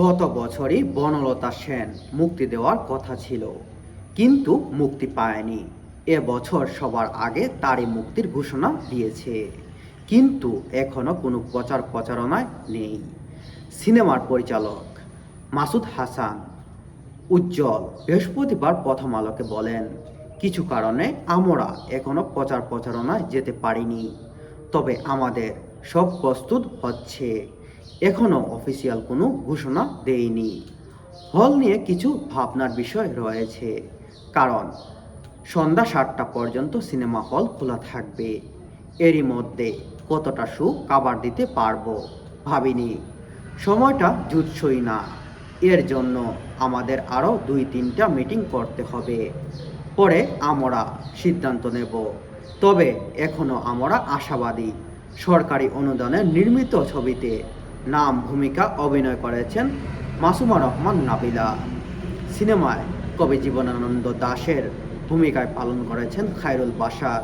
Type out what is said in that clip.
গত বছরই বনলতা সেন মুক্তি দেওয়ার কথা ছিল, কিন্তু মুক্তি পায়নি। এবছর সবার আগে তারই মুক্তির ঘোষণা দিয়েছে, কিন্তু এখনো কোনো প্রচারণায় নেই। সিনেমার পরিচালক মাসুদ হাসান উজ্জ্বল বৃহস্পতিবার প্রথম আলোকে বলেন, কিছু কারণে আমরা এখনো প্রচারণায় যেতে পারিনি, তবে আমাদের সব প্রস্তুত হচ্ছে। এখনো অফিসিয়াল কোনো ঘোষণা দেয়নি। হল নিয়ে কিছু ভাবনার বিষয় রয়েছে, কারণ সন্ধ্যা 7টা পর্যন্ত সিনেমা হল খোলা থাকবে। এরই মধ্যে কতটা শো কাভার দিতে পারবো ভাবিনি, সময়টা জুটছই না। এর জন্য আমাদের আরও 2-3টা মিটিং করতে হবে, পরে আমরা সিদ্ধান্ত নেব। তবে এখনও আমরা আশাবাদী। সরকারি অনুদানে নির্মিত ছবিতে নাম ভূমিকা অভিনয় করেছেন মাসুমা রহমান নাবিলা। সিনেমায় কবি জীবনানন্দ দাশের ভূমিকায় পালন করেছেন খায়রুল বাশার।